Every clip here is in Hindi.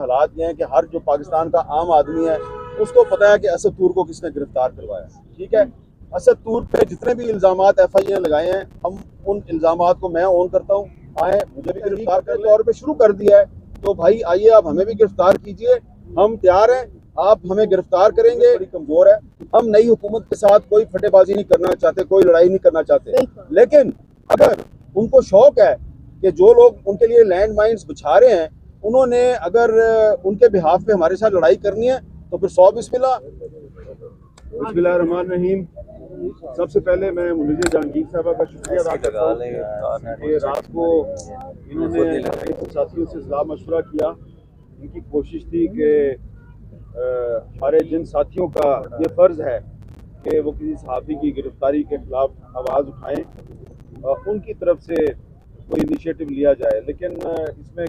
हालात ये हैं कि हर जो पाकिस्तान का आम आदमी है उसको पता है कि असद तूर को किसने गिरफ्तार करवाया। ठीक है, असद तूर पे जितने भी इल्ज़ामात FIA लगाए हैं, हम उन इल्ज़ामात को मैं ऑन करता हूँ। आए मुझे भी गिरफ्तार करने तौर पे शुरू कर दिया है, तो भाई आइए आप हमें भी गिरफ्तार कीजिए, हम तैयार हैं। आप हमें गिरफ्तार करेंगे, बड़ी कमजोर है। हम नई हुकूमत के साथ कोई फटेबाजी नहीं करना चाहते, कोई लड़ाई नहीं करना चाहते, लेकिन अगर उनको शौक है कि जो लोग उनके लिए लैंड माइन्स बिछा रहे हैं, उन्होंने अगर उनके बिहाफ पे हमारे साथ लड़ाई करनी है तो फिर 100 बिस्मिल्लाहिर्रहमानिर्रहीम। सबसे पहले मैं मुनीर जहांगीर साहबा का शुक्रिया अदा करता हूँ कि रात को इन्होंने साथियों से सलाह मशवरा किया। इनकी कोशिश थी कि हमारे जिन साथियों का ये फ़र्ज़ है कि वो किसी सहाफ़ी की गिरफ्तारी के ख़िलाफ़ आवाज़ उठाएँ, उनकी तरफ से कोई इनिशिएटिव लिया जाए, लेकिन इसमें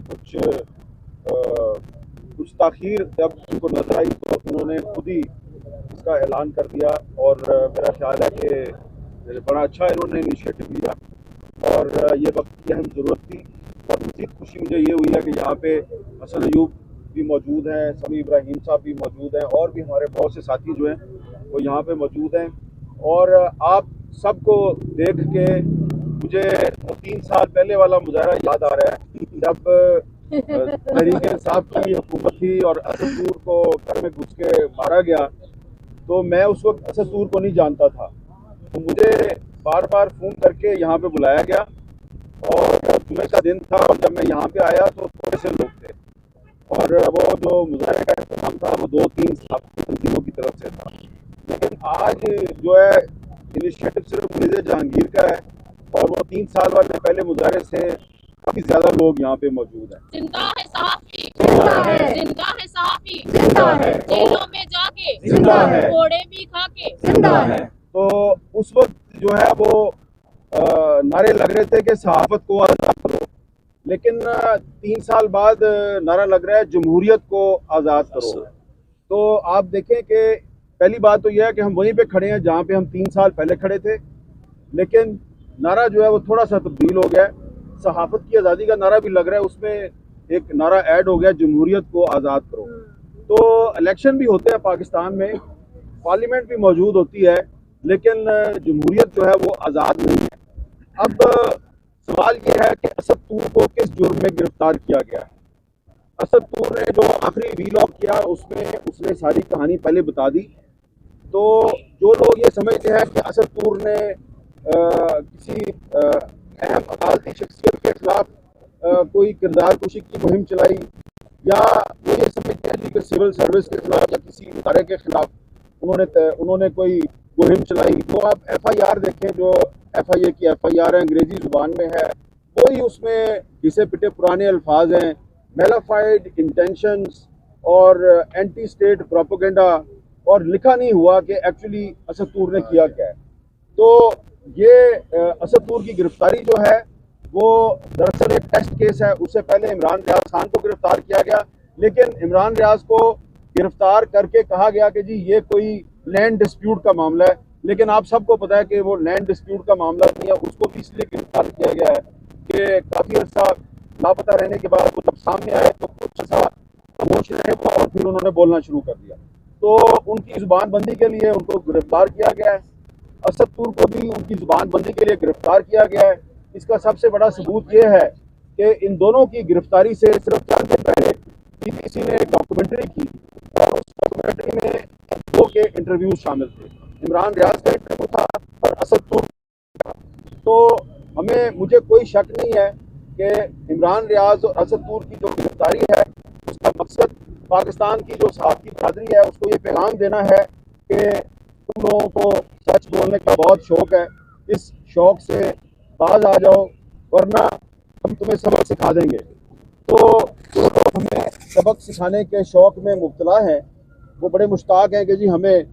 कुछ ताख़ीर जब उनको नजर आई तो उन्होंने खुद ही इसका ऐलान कर दिया। और मेरा ख्याल है कि बड़ा अच्छा इन्होंने इनिशिएटिव लिया और ये वक्त की अहम ज़रूरत थी। और मज़ीद खुशी मुझे ये हुई है कि यहाँ पे हसन अयूब भी मौजूद हैं, समी इब्राहिम साहब भी मौजूद हैं और भी हमारे बहुत से साथी जो हैं वो यहाँ पे मौजूद हैं। और आप सबको देख के मुझे 3 साल पहले वाला मुजाहरा याद आ रहा है, जब तहरीक इंसाफ की हुकूमत थी और असद तूर को घर में घुस के मारा गया। तो मैं उस वक्त असद तूर को नहीं जानता था, तो मुझे बार बार फ़ोन करके यहाँ पे बुलाया गया और जुमे का दिन था और जब मैं यहाँ पे आया तो थोड़े से लोग थे और वो जो मुजाहरे का इंतजाम था वो 2-3 सहाफ़ी तंजीमों की तरफ से था। लेकिन आज जो है इनिशिएटिव सिर्फ मुनीर जहांगीर का है और वो 3 साल वाले पहले मुजाहरे से काफ़ी ज़्यादा लोग यहाँ पे मौजूद हैं। जिंदा है सहाफ़ी, जिंदा है, जिंदा है सहाफ़ी, जिंदा है, जेलों में जाके जिंदा है, घोड़े भी खा के जिंदा है। तो उस वक्त जो है वो नारे लग रहे थे कि सहाफ़त को आज़ाद करो, लेकिन 3 साल बाद नारा लग रहा है जमहूरियत को आज़ाद करो। तो आप देखें कि पहली बात तो यह है कि हम वहीं पे खड़े हैं जहाँ पे हम 3 साल पहले खड़े थे, लेकिन नारा जो है वो थोड़ा सा तब्दील हो गया है। सहाफ़त की आज़ादी का नारा भी लग रहा है, उसमें एक नारा ऐड हो गया जमहूरियत को आज़ाद करो। तो इलेक्शन भी होते हैं पाकिस्तान में, पार्लियामेंट भी मौजूद होती है, लेकिन जमहूरियत जो है वो आज़ाद नहीं है। अब सवाल ये है कि असद तूर को किस जुर्म में गिरफ्तार किया गया है। असद तूर ने जो आखिरी वीलॉग किया उसमें उसने सारी कहानी पहले बता दी। तो जो लोग ये समझते हैं कि असद तूर ने किसी अहम अदालती शख्सियत के खिलाफ कोई किरदार कुशी की मुहिम चलाई, या वो ये समझते हैं कि सिविल सर्विस के खिलाफ या किसी इदारे के खिलाफ उन्होंने कोई मुहिम चलाई, तो आप FIR देखें, जो FIA की FIR है अंग्रेजी ज़ुबान में है, वही उसमें घिसे पिटे पुराने अल्फाज हैं, मेलाफाइड इंटेंशंस और एंटी स्टेट प्रोपेगेंडा, और लिखा नहीं हुआ कि एक्चुअली असद तूर ने किया क्या है। तो ये असद तूर की गिरफ्तारी जो है वो दरअसल एक टेस्ट केस है। उससे पहले इमरान रियाज खान को गिरफ्तार किया गया, लेकिन इमरान रियाज को गिरफ्तार करके कहा गया कि जी ये कोई लैंड डिस्प्यूट का मामला है, लेकिन आप सबको पता है कि वो लैंड डिस्प्यूट का मामला नहीं है। उसको भी इसलिए गिरफ्तार किया गया है कि काफ़ी अर्सा लापता रहने के बाद वो जब सामने आए तो कुछ ऐसा खामोश रहे और फिर उन्होंने बोलना शुरू कर दिया, तो उनकी ज़ुबानबंदी के लिए उनको गिरफ्तार किया गया है। असद तूर को भी उनकी ज़ुबानबंदी के लिए गिरफ्तार किया गया है। इसका सबसे बड़ा सबूत ये है कि इन दोनों की गिरफ्तारी से सिर्फ चंद दिन पहले BBC ने एक डॉक्यूमेंट्री की और उस डॉक्यूमेंट्री में 2 के इंटरव्यूज शामिल थे। इमरान रियाज का इंटरव्यू था और असद तूर का। तो मुझे कोई शक नहीं है कि इमरान रियाज और असद तूर की जो गिरफ्तारी है उसका मकसद पाकिस्तान की जो सहाफ़ी बरादरी है उसको ये पैगाम देना है कि तुम लोगों को सच बोलने का बहुत शौक़ है, इस शौक़ से बाज आ जाओ वरना हम तुम्हें सबक सिखा देंगे। तो जो लोग हमें सबक सिखाने के शौक़ में मुब्तला हैं वो बड़े मुश्ताक हैं कि जी हमें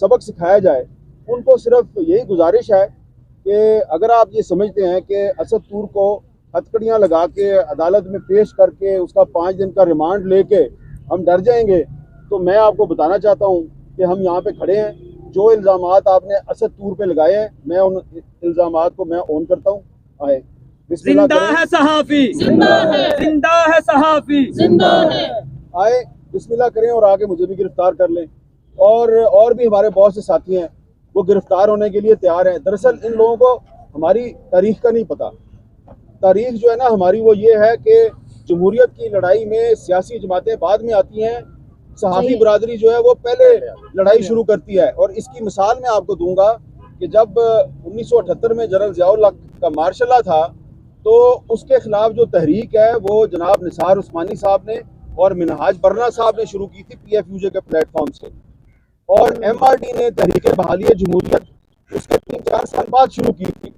सबक सिखाया जाए। उनको सिर्फ यही गुजारिश है कि अगर आप ये समझते हैं कि असद तूर को हथकड़ियाँ लगा के अदालत में पेश करके उसका 5 दिन का रिमांड लेके हम डर जाएंगे, तो मैं आपको बताना चाहता हूँ कि हम यहाँ पे खड़े हैं। जो इल्ज़ामात आपने असद तूर पे लगाए हैं, मैं उन इल्ज़ामात को मैं ऑन करता हूँ। आए जिंदा है सहाफ़ी, जिंदा है, जिंदा है सहाफ़ी, जिंदा है। आए, बिस्मिल्लाह करें और आगे मुझे भी गिरफ्तार कर लें। और भी हमारे बहुत से साथी हैं वो गिरफ्तार होने के लिए तैयार हैं। दरअसल इन लोगों को हमारी तारीख का नहीं पता। तारीख जो है ना हमारी वो ये है कि जमहूरियत की लड़ाई में सियासी जमातें बाद में आती हैं, सहाफ़ी बरादरी जो है वो पहले लड़ाई शुरू करती है। और इसकी मिसाल मैं आपको दूंगा कि जब 1978 में जनरल ज़ियाउल हक का मार्शल था तो उसके खिलाफ जो तहरीक है वो जनाब निसार उस्मानी साहब ने और मिनहाज बरना साहब ने शुरू की थी PFUJ के प्लेटफॉर्म से, और MRD ने तहरीक बहाली जमहूरियत उसके 3-4 साल बाद शुरू की थी।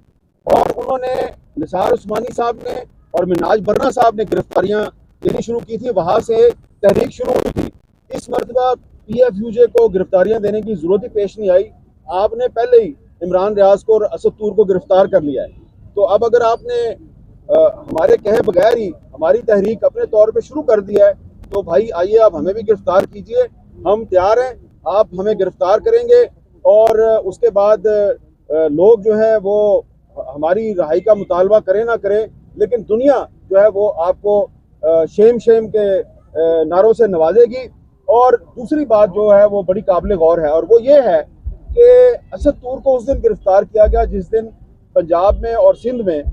और उन्होंने निसार उस्मानी साहब ने और मिनहाज बरना साहब ने गिरफ्तारियां देनी शुरू की थी, वहां से तहरीक शुरू हुई थी। इस मरतबा PFUJ को गिरफ्तारियां देने की जरूरत ही पेश नहीं आई। आपने पहले ही इमरान रियाज को और असद तूर को गिरफ्तार कर लिया है। तो अब अगर आपने हमारे कहे बगैर ही हमारी तहरीक अपने तौर पे शुरू कर दिया है तो भाई आइए आप हमें भी गिरफ्तार कीजिए, हम तैयार हैं। आप हमें गिरफ्तार करेंगे और उसके बाद लोग जो है वो हमारी रिहाई का मुतालबा करें ना करें, लेकिन दुनिया जो है वो आपको शेम के नारों से नवाजेगी। और दूसरी बात जो है वो बड़ी काबिल गौर है, और वो ये है कि असद तूर को उस दिन गिरफ्तार किया गया जिस दिन पंजाब में और सिंध में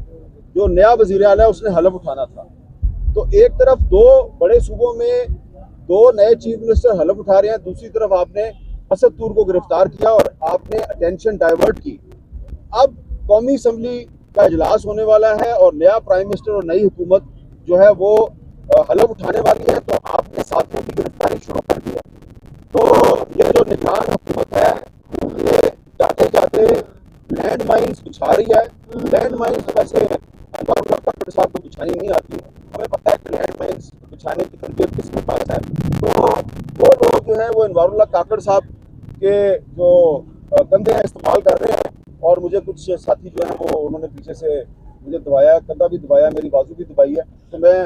जो नया वज़ीर आला है उसने हलफ उठाना था। तो एक तरफ दो बड़े सूबों में दो नए चीफ मिनिस्टर हलफ उठा रहे हैं, दूसरी तरफ आपने असद तूर को गिरफ्तार किया और आपने अटेंशन डाइवर्ट की। अब कौमी असम्बली का इजलास होने वाला है और नया प्राइम मिनिस्टर और नई हुकूमत जो है वो हलफ उठाने वाली है, तो आपने साथियों की गिरफ्तारी शुरू कर दी है। तो ये जो निगरान हुकूमत है ये जाते जाते लैंड माइन्स बिछा रही है। लैंड माइन्स वैसे अनवारुल्लाह काकड़ साहब को बिछानी नहीं आती, हमें पता है कि लैंड माइन्स बिछाने की तरबियत किसके पास है। तो वो लोग जो है वो अनवारुल्लाह काकड़ साहब के जो कंधे हैं इस्तेमाल कर रहे हैं। और मुझे कुछ साथी जो है वो उन्होंने पीछे से मुझे दबाया, कंधा भी दबाया, मेरी बाजू भी दबाई है, तो मैं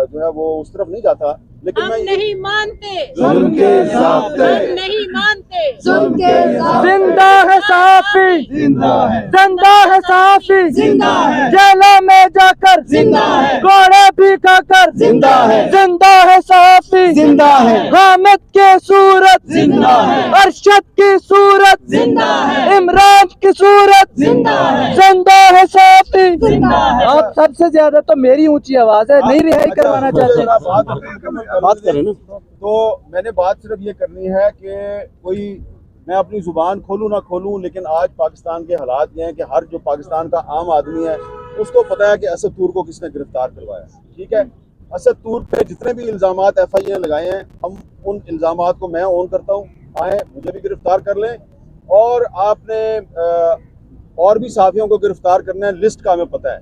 जो है वो उस तरफ नहीं जाता। लेकिन हम मैं नहीं मानते जुल्म के ज़ाब्ते, हम नहीं मानते जुल्म के ज़ाब्ते, जिंदा है साफी, जिंदा है, जिंदा है साफी, जिंदा है, जेलों में जाकर जिंदा है, घोड़े भी खाकर जिंदा है, जिंदा है साफी, जिंदा है, हामिद की सूरत जिंदा है, अरशद की सूरत जिंदा है, इमरान की सूरत जिंदा है, जिंदा है साफी। जिंदा है। आप सबसे ज्यादा तो मेरी ऊंची आवाज है, नहीं रिहाई करवाना चाहते। बात करें ना, तो मैंने बात सिर्फ ये करनी है कि कोई मैं अपनी जुबान खोलूं ना खोलूं, लेकिन आज पाकिस्तान के हालात ये हैं कि हर जो पाकिस्तान का आम आदमी है उसको पता है कि असद तूर को किसने गिरफ्तार करवाया। ठीक है, असद तूर पे जितने भी इल्ज़ामात FIA लगाए हैं हम उन इल्ज़ामात को मैं ऑन करता हूँ, आए मुझे भी गिरफ्तार कर लें। और आपने और भी साथियों को गिरफ्तार करना है, लिस्ट का हमें पता है।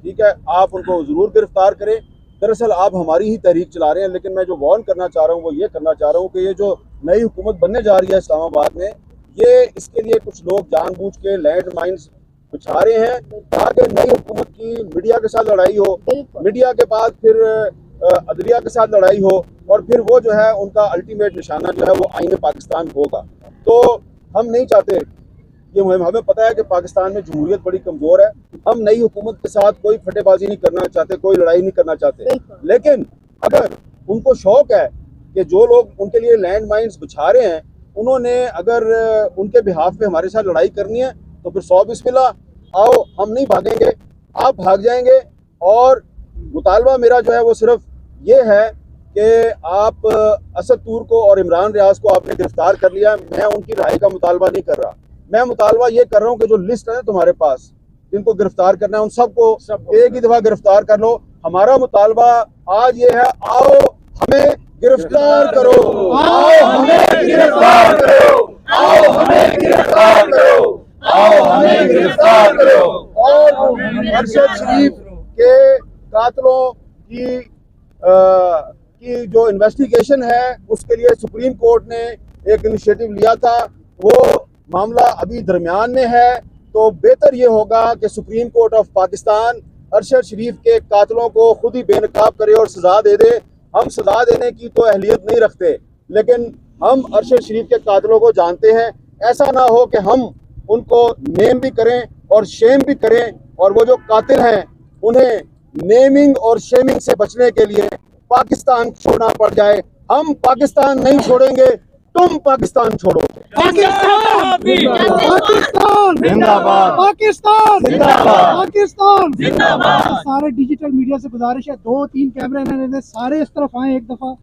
ठीक है, आप उनको ज़रूर गिरफ्तार करें। दरअसल आप हमारी ही तहरीक चला रहे हैं, लेकिन मैं जो वार्न करना चाह रहा हूँ वो ये करना चाह रहा हूँ कि ये जो नई हुकूमत बनने जा रही है इस्लामाबाद में, ये इसके लिए कुछ लोग जानबूझ के लैंड माइन्स बिछा रहे हैं ताकि नई हुकूमत की मीडिया के साथ लड़ाई हो, मीडिया के बाद फिर अदलिया के साथ लड़ाई हो, और फिर वो जो है उनका अल्टीमेट निशाना जो है वो आईने पाकिस्तान होगा। तो हम नहीं चाहते, ये हमें पता है कि पाकिस्तान में जमहूरियत बड़ी कमज़ोर है, हम नई हुकूमत के साथ कोई फटेबाजी नहीं करना चाहते, कोई लड़ाई नहीं करना चाहते। लेकिन अगर उनको शौक है कि जो लोग उनके लिए लैंड माइन्स बिछा रहे हैं उन्होंने अगर उनके बिहाफ पे हमारे साथ लड़ाई करनी है तो फिर 100 बिस्मिल्लाह, आओ, हम नहीं भागेंगे, आप भाग जाएंगे। और मुतालबा मेरा जो है वो सिर्फ ये है कि आप असद तूर को और इमरान रियाज को आपने गिरफ्तार कर लिया, मैं उनकी रिहाई का मुतालबा नहीं कर रहा। मैं मुतालबा ये कर रहा हूँ कि जो लिस्ट है तुम्हारे पास जिनको गिरफ्तार करना है उन सबको एक ही दफा गिरफ्तार कर लो। हमारा मुतालबा आज ये है, आओ हमें गिरफ्तार करो, आओ हमें गिरफ्तार करो, आओ हमें गिरफ्तार करो, आओ हमें गिरफ्तार करो। और अरशद शरीफ के कातलों की जो इन्वेस्टिगेशन है उसके लिए सुप्रीम कोर्ट ने एक इनिशिएटिव लिया था, वो मामला अभी दरमियान में है। तो बेहतर ये होगा कि Supreme Court of Pakistan Arshad Sharif के कातलों को खुद ही बेनकाब करे और सजा दे दे। हम सजा देने की तो अहलियत नहीं रखते, लेकिन हम अरशद शरीफ के कातलों को जानते हैं। ऐसा ना हो कि हम उनको नेम भी करें और शेम भी करें, और वो जो कातिल हैं उन्हें नेमिंग और शेमिंग से बचने के लिए पाकिस्तान छोड़ना पड़ जाए। हम पाकिस्तान नहीं छोड़ेंगे, तुम पाकिस्तान छोड़ो। पाकिस्तान जिंदाबाद। पाकिस्तान जिंदाबाद। पाकिस्तान जिंदाबाद। सारे डिजिटल मीडिया से गुजारिश है, 2-3 कैमरे सारे इस तरफ आए एक दफा।